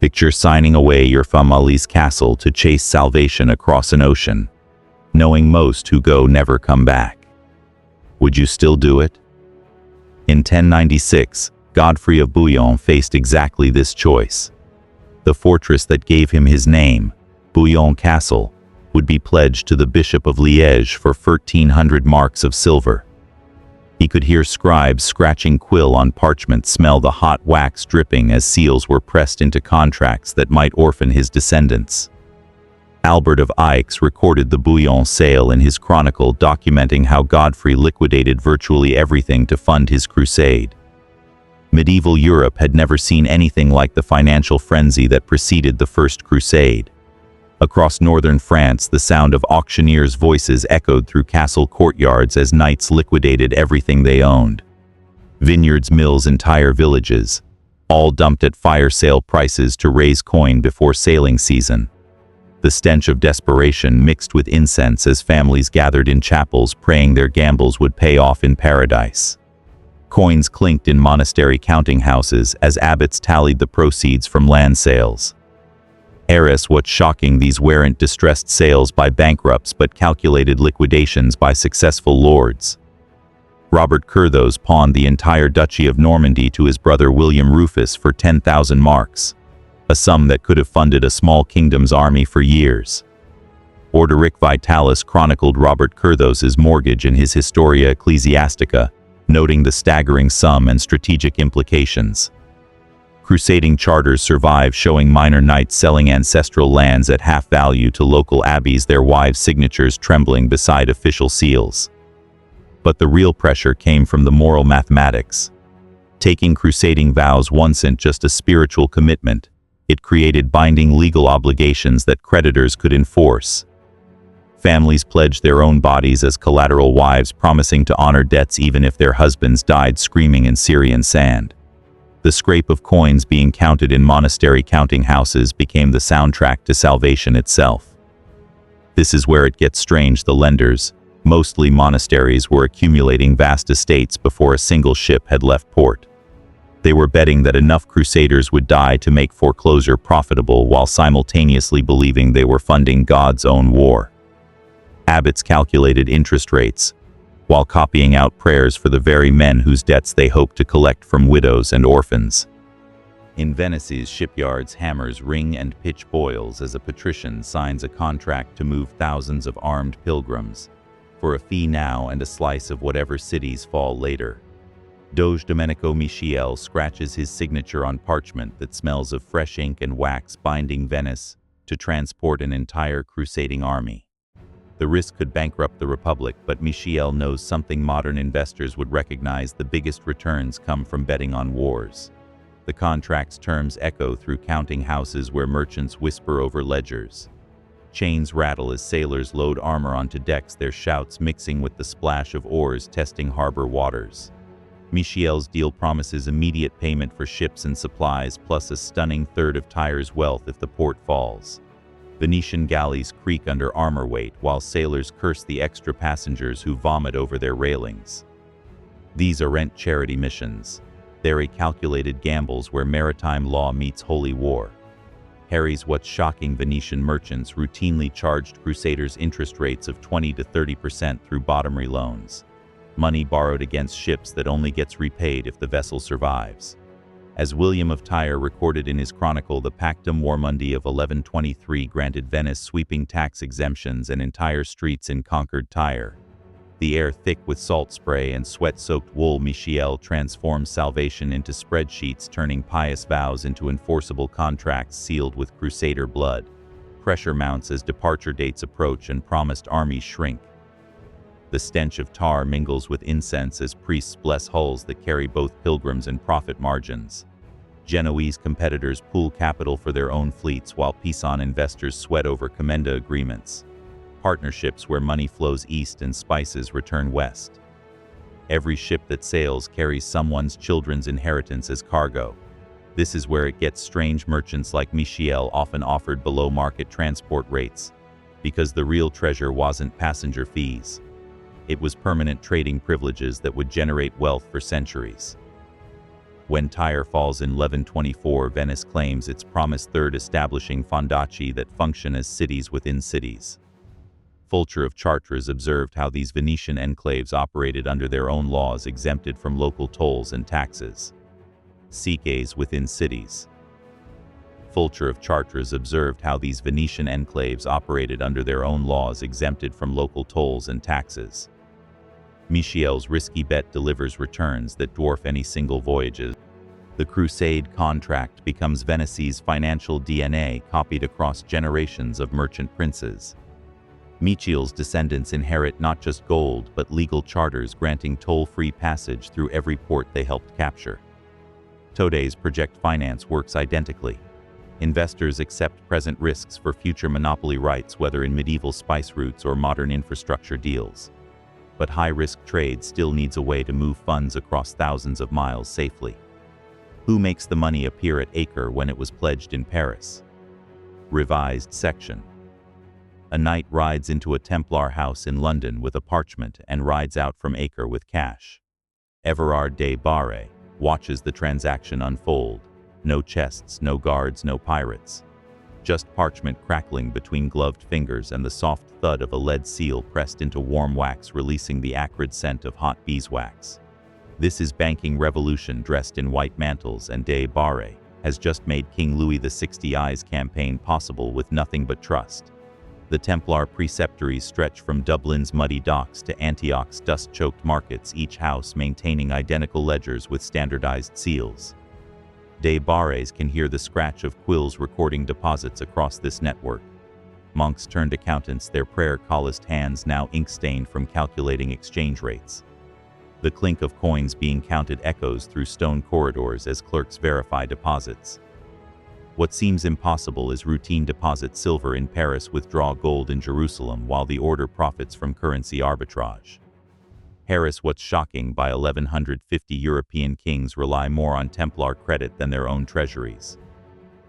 Picture signing away your family's castle to chase salvation across an ocean, knowing most who go never come back. Would you still do it? In 1096, Godfrey of Bouillon faced exactly this choice. The fortress that gave him his name, Bouillon Castle, would be pledged to the Bishop of Liège for 1,300 marks of silver. He could hear scribes scratching quill on parchment, smell the hot wax dripping as seals were pressed into contracts that might orphan his descendants. Albert of Aix recorded the Bouillon sale in his chronicle, documenting how Godfrey liquidated virtually everything to fund his crusade. Medieval Europe had never seen anything like the financial frenzy that preceded the First Crusade. Across northern France, the sound of auctioneers' voices echoed through castle courtyards as knights liquidated everything they owned. Vineyards, mills, entire villages, all dumped at fire sale prices to raise coin before sailing season. The stench of desperation mixed with incense as families gathered in chapels praying their gambles would pay off in paradise. Coins clinked in monastery counting houses as abbots tallied the proceeds from land sales. Heiress, what's shocking, these weren't distressed sales by bankrupts but calculated liquidations by successful lords. Robert Curthose pawned the entire Duchy of Normandy to his brother William Rufus for 10,000 marks, a sum that could have funded a small kingdom's army for years. Orderic Vitalis chronicled Robert Curthose's mortgage in his Historia Ecclesiastica, noting the staggering sum and strategic implications. Crusading charters survive, showing minor knights selling ancestral lands at half value to local abbeys, their wives' signatures trembling beside official seals. But the real pressure came from the moral mathematics. Taking crusading vows wasn't just a spiritual commitment, it created binding legal obligations that creditors could enforce. Families pledged their own bodies as collateral, wives promising to honor debts even if their husbands died screaming in Syrian sand. The scrape of coins being counted in monastery counting houses became the soundtrack to salvation itself. This is where it gets strange. The lenders, mostly monasteries, were accumulating vast estates before a single ship had left port. They were betting that enough crusaders would die to make foreclosure profitable, while simultaneously believing they were funding God's own war. Abbots calculated interest rates, while copying out prayers for the very men whose debts they hoped to collect from widows and orphans. In Venice's shipyards, hammers ring and pitch boils as a patrician signs a contract to move thousands of armed pilgrims, for a fee now and a slice of whatever cities fall later. Doge Domenico Michiel scratches his signature on parchment that smells of fresh ink and wax, binding Venice to transport an entire crusading army. The risk could bankrupt the Republic, but Michiel knows something modern investors would recognize: the biggest returns come from betting on wars. The contract's terms echo through counting houses where merchants whisper over ledgers. Chains rattle as sailors load armor onto decks, their shouts mixing with the splash of oars testing harbor waters. Michiel's deal promises immediate payment for ships and supplies, plus a stunning third of Tyre's wealth if the port falls. Venetian galleys creak under armor weight, while sailors curse the extra passengers who vomit over their railings. These aren't charity missions. They're a calculated gambles where maritime law meets holy war. Harry's what's shocking: Venetian merchants routinely charged crusaders interest rates of 20 to 30% through bottomry loans, money borrowed against ships that only gets repaid if the vessel survives. As William of Tyre recorded in his chronicle, the Pactum Warmundi of 1123 granted Venice sweeping tax exemptions and entire streets in conquered Tyre. The air thick with salt spray and sweat-soaked wool, Michiel transforms salvation into spreadsheets, turning pious vows into enforceable contracts sealed with crusader blood. Pressure mounts as departure dates approach and promised armies shrink. The stench of tar mingles with incense as priests bless hulls that carry both pilgrims and profit margins. Genoese competitors pool capital for their own fleets, while Pisan investors sweat over commenda agreements. Partnerships where money flows east and spices return west. Every ship that sails carries someone's children's inheritance as cargo. This is where it gets strange. Merchants like Michiel often offered below-market transport rates, because the real treasure wasn't passenger fees. It was permanent trading privileges that would generate wealth for centuries. When Tyre falls in 1124, Venice claims its promised third, establishing fondacci that function as cities within cities. Fulcher of Chartres observed how these Venetian enclaves operated under their own laws, exempted from local tolls and taxes. Cities within cities. Fulcher of Chartres observed how these Venetian enclaves operated under their own laws, exempted from local tolls and taxes. Michiel's risky bet delivers returns that dwarf any single voyages. The Crusade contract becomes Venice's financial DNA, copied across generations of merchant princes. Michiel's descendants inherit not just gold but legal charters granting toll-free passage through every port they helped capture. Today's project finance works identically. Investors accept present risks for future monopoly rights, whether in medieval spice routes or modern infrastructure deals. But high-risk trade still needs a way to move funds across thousands of miles safely. Who makes the money appear at Acre when it was pledged in Paris? Revised section. A knight rides into a Templar house in London with a parchment and rides out from Acre with cash. Everard de Barre watches the transaction unfold. No chests, no guards, no pirates. Just parchment crackling between gloved fingers and the soft thud of a lead seal pressed into warm wax, releasing the acrid scent of hot beeswax. This is banking revolution dressed in white mantles, and de Barre has just made King Louis XI's campaign possible with nothing but trust. The Templar preceptories stretch from Dublin's muddy docks to Antioch's dust-choked markets, each house maintaining identical ledgers with standardized seals. De Barres can hear the scratch of quills recording deposits across this network. Monks turned accountants, their prayer-calloused hands now ink-stained from calculating exchange rates. The clink of coins being counted echoes through stone corridors as clerks verify deposits. What seems impossible is routine: deposit silver in Paris, withdraw gold in Jerusalem, while the order profits from currency arbitrage. Harris, what's shocking, by 1150 European kings rely more on Templar credit than their own treasuries.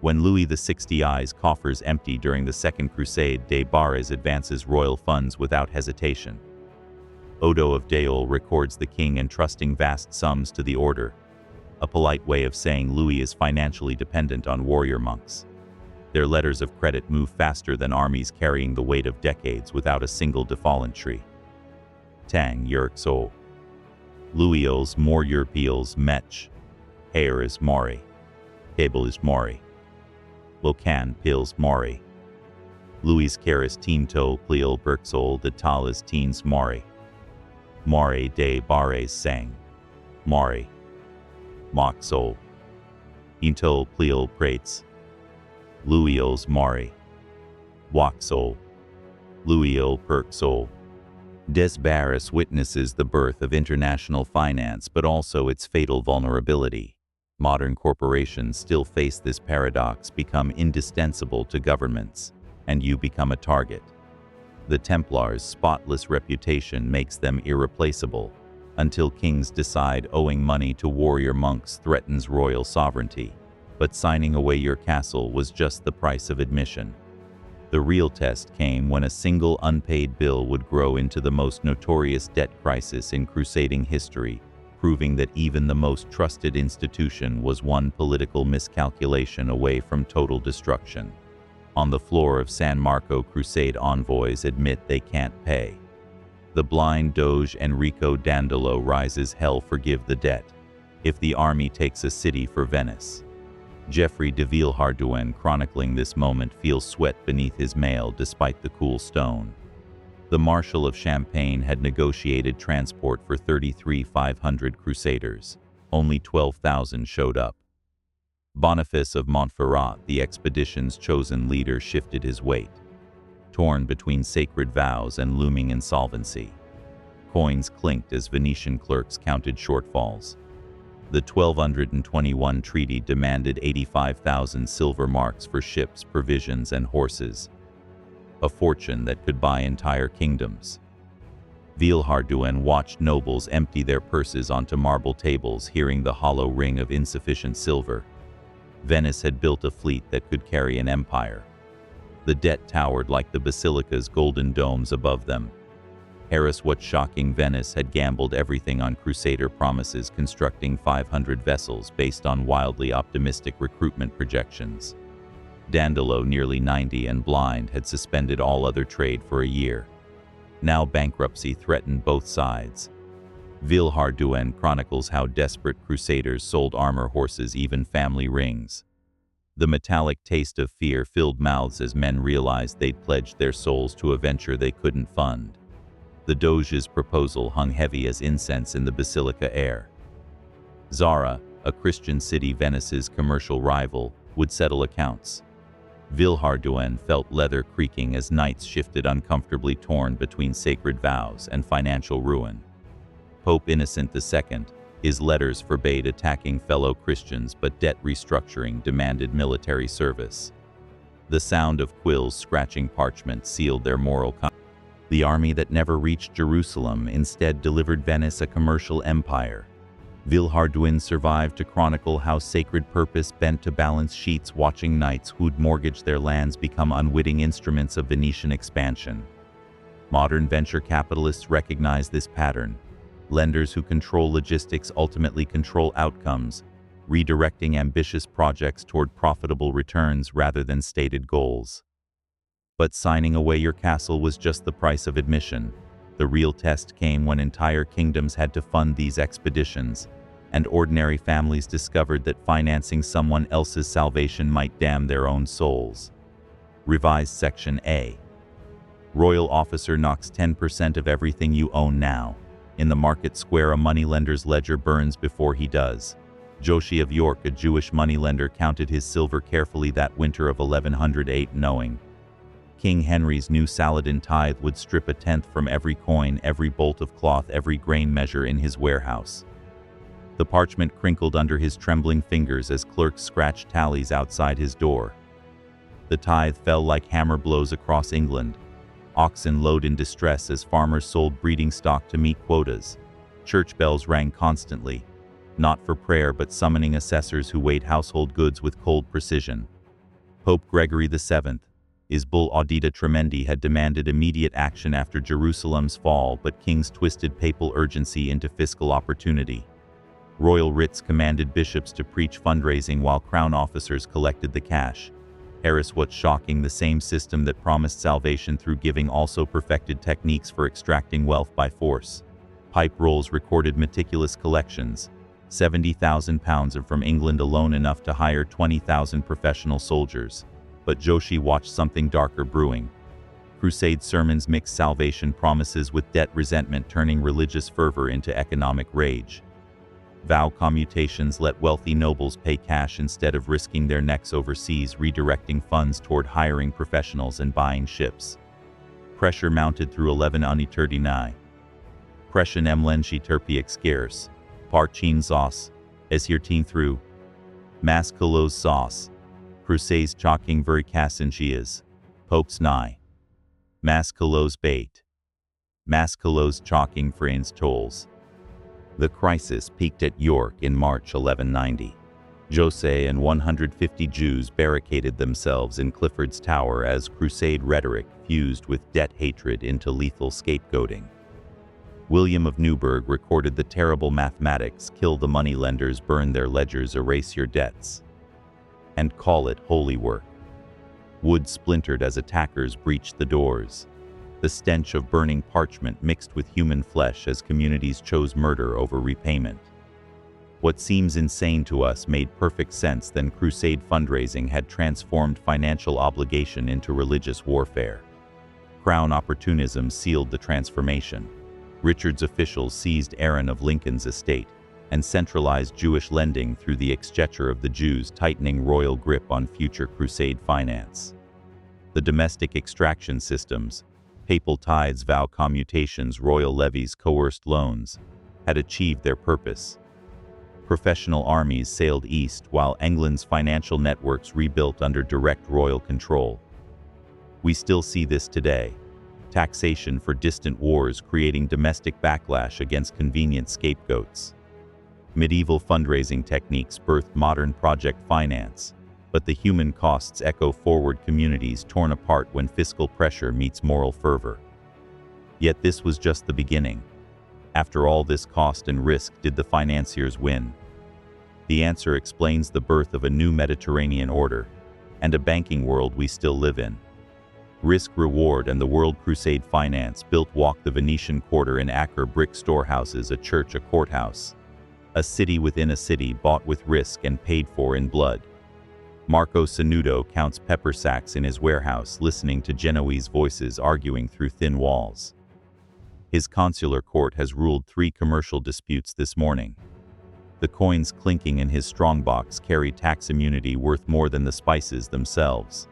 When Louis XI's coffers empty during the Second Crusade, de Barres advances royal funds without hesitation. Odo of Deol records the king entrusting vast sums to the order, a polite way of saying Louis is financially dependent on warrior monks. Their letters of credit move faster than armies carrying the weight of decades without a single defalantry. Tang Yerxo. Louis more Europeals Mech. Hair is Mori. Cable is Mori. Locan Pils Mori. Louis Caris Tinto Pliel Berxol de Talis Teens Mori. Mori de Barres Sang. Mori. Moxol. Into Pliel Prates. Louis Mori. Waxol. Louis Perxol. Des Barres witnesses the birth of international finance, but also its fatal vulnerability. Modern corporations still face this paradox: become indispensable to governments, and you become a target. The Templars' spotless reputation makes them irreplaceable, until kings decide owing money to warrior monks threatens royal sovereignty. But signing away your castle was just the price of admission. The real test came when a single unpaid bill would grow into the most notorious debt crisis in crusading history, proving that even the most trusted institution was one political miscalculation away from total destruction. On the floor of San Marco, crusade envoys admit they can't pay. The blind Doge Enrico Dandolo rises: hell forgive the debt, if the army takes a city for Venice. Geoffrey de Villehardouin, chronicling this moment, feels sweat beneath his mail despite the cool stone. The Marshal of Champagne had negotiated transport for 33,500 crusaders. Only 12,000 showed up. Boniface of Montferrat, the expedition's chosen leader, shifted his weight, torn between sacred vows and looming insolvency. Coins clinked as Venetian clerks counted shortfalls. The 1221 treaty demanded 85,000 silver marks for ships, provisions, and horses, a fortune that could buy entire kingdoms. Villehardouin watched nobles empty their purses onto marble tables, hearing the hollow ring of insufficient silver. Venice had built a fleet that could carry an empire. The debt towered like the basilica's golden domes above them. Harris, what shocking, Venice had gambled everything on Crusader promises, constructing 500 vessels based on wildly optimistic recruitment projections. Dandolo, nearly 90 and blind, had suspended all other trade for a year. Now bankruptcy threatened both sides. Villehardouin chronicles how desperate Crusaders sold armor, horses, even family rings. The metallic taste of fear filled mouths as men realized they'd pledged their souls to a venture they couldn't fund. The Doge's proposal hung heavy as incense in the basilica air. Zara, a Christian city, Venice's commercial rival, would settle accounts. Villehardouin felt leather creaking as knights shifted, uncomfortably torn between sacred vows and financial ruin. Pope Innocent II, his letters forbade attacking fellow Christians, but debt restructuring demanded military service. The sound of quills scratching parchment sealed their moral compass. The army that never reached Jerusalem instead delivered Venice a commercial empire. Villehardouin survived to chronicle how sacred purpose bent to balance sheets, watching knights who'd mortgaged their lands become unwitting instruments of Venetian expansion. Modern venture capitalists recognize this pattern. Lenders who control logistics ultimately control outcomes, redirecting ambitious projects toward profitable returns rather than stated goals. But signing away your castle was just the price of admission. The real test came when entire kingdoms had to fund these expeditions, and ordinary families discovered that financing someone else's salvation might damn their own souls. Revised Section A. Royal officer knocks 10% of everything you own now. In the market square, a moneylender's ledger burns before he does. Joshi of York, a Jewish moneylender, counted his silver carefully that winter of 1108, knowing King Henry's new Saladin tithe would strip 1/10 from every coin, every bolt of cloth, every grain measure in his warehouse. The parchment crinkled under his trembling fingers as clerks scratched tallies outside his door. The tithe fell like hammer blows across England. Oxen lowed in distress as farmers sold breeding stock to meet quotas. Church bells rang constantly, not for prayer but summoning assessors who weighed household goods with cold precision. Pope Gregory VII, his bull Audita Tremendi, had demanded immediate action after Jerusalem's fall, but kings twisted papal urgency into fiscal opportunity. Royal writs commanded bishops to preach fundraising while crown officers collected the cash. Harris, what's shocking, the same system that promised salvation through giving also perfected techniques for extracting wealth by force. Pipe rolls recorded meticulous collections, £70,000 from England alone, enough to hire 20,000 professional soldiers. But Joshi watched something darker brewing. Crusade sermons mixed salvation promises with debt resentment, turning religious fervor into economic rage. Vow commutations let wealthy nobles pay cash instead of risking their necks overseas, redirecting funds toward hiring professionals and buying ships. Pressure mounted through 1139. Pression emlenci terpiec scarce. Parchin sauce. Esirtin through. Mas kilos sauce. Crusades chalking very cassinchias. Popes nigh. Mas kilos bait. Mas kilos chalking frains tolls. The crisis peaked at York in March 1190. Jose and 150 Jews barricaded themselves in Clifford's Tower as crusade rhetoric fused with debt hatred into lethal scapegoating. William of Newburgh recorded the terrible mathematics: kill the moneylenders, burn their ledgers, erase your debts, and call it holy work. Wood splintered as attackers breached the doors. The stench of burning parchment mixed with human flesh as communities chose murder over repayment. What seems insane to us made perfect sense then. Crusade fundraising had transformed financial obligation into religious warfare. Crown opportunism sealed the transformation. Richard's officials seized Aaron of Lincoln's estate and centralized Jewish lending through the exchequer of the Jews, tightening royal grip on future crusade finance. The domestic extraction systems, papal tithes, vow commutations, royal levies, coerced loans, had achieved their purpose. Professional armies sailed east while England's financial networks rebuilt under direct royal control. We still see this today. Taxation for distant wars creating domestic backlash against convenient scapegoats. Medieval fundraising techniques birthed modern project finance, but the human costs echo forward communities torn apart when fiscal pressure meets moral fervor. Yet this was just the beginning. After all this cost and risk, did the financiers win? The answer explains the birth of a new Mediterranean order and a banking world we still live in. Risk-reward and the World Crusade finance built walk the Venetian Quarter in Acre brick storehouses, a church, a courthouse. A city within a city bought with risk and paid for in blood. Marco Sanudo counts pepper sacks in his warehouse, listening to Genoese voices arguing through thin walls. His consular court has ruled 3 commercial disputes this morning. The coins clinking in his strongbox carry tax immunity worth more than the spices themselves.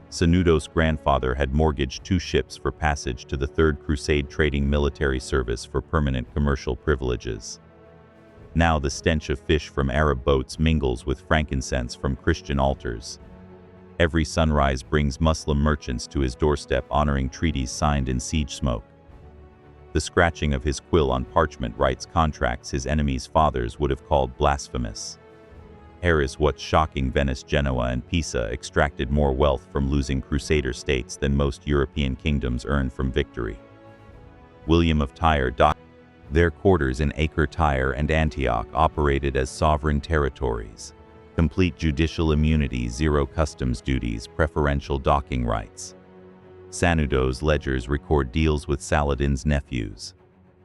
Sanudo's grandfather had mortgaged 2 ships for passage to the Third Crusade, trading military service for permanent commercial privileges. Now the stench of fish from Arab boats mingles with frankincense from Christian altars. Every sunrise brings Muslim merchants to his doorstep, honoring treaties signed in siege smoke. The scratching of his quill on parchment writes contracts his enemies' fathers would have called blasphemous. Here is what's shocking: Venice, Genoa, and Pisa extracted more wealth from losing Crusader states than most European kingdoms earned from victory. William of Tyre docked their quarters in Acre, Tyre, and Antioch operated as sovereign territories. Complete judicial immunity, 0 customs duties, preferential docking rights. Sanudo's ledgers record deals with Saladin's nephews.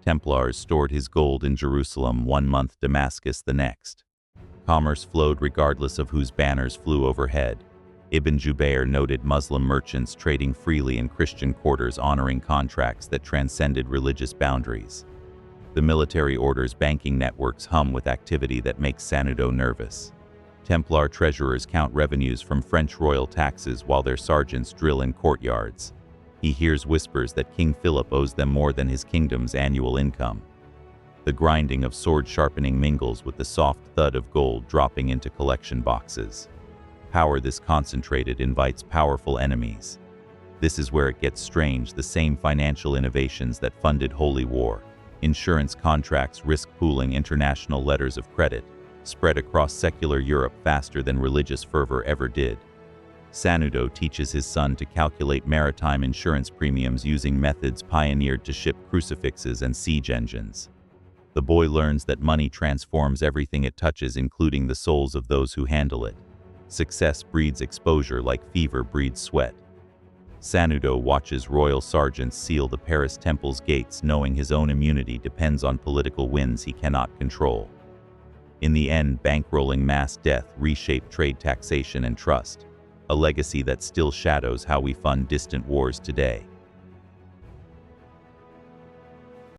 Templars stored his gold in Jerusalem 1 month, Damascus the next. Commerce flowed regardless of whose banners flew overhead. Ibn Jubayr noted Muslim merchants trading freely in Christian quarters, honoring contracts that transcended religious boundaries. The military order's banking networks hum with activity that makes Sanudo nervous. Templar treasurers count revenues from French royal taxes while their sergeants drill in courtyards. He hears whispers that King Philip owes them more than his kingdom's annual income. The grinding of sword sharpening mingles with the soft thud of gold dropping into collection boxes. Power this concentrated invites powerful enemies. This is where it gets strange: the same financial innovations that funded Holy War, insurance contracts, risk pooling, international letters of credit, spread across secular Europe faster than religious fervor ever did. Sanudo teaches his son to calculate maritime insurance premiums using methods pioneered to ship crucifixes and siege engines. The boy learns that money transforms everything it touches, including the souls of those who handle it. Success breeds exposure like fever breeds sweat. Sanudo watches royal sergeants seal the Paris temple's gates, knowing his own immunity depends on political winds he cannot control. In the end, bankrolling mass death reshaped trade, taxation, and trust, a legacy that still shadows how we fund distant wars today.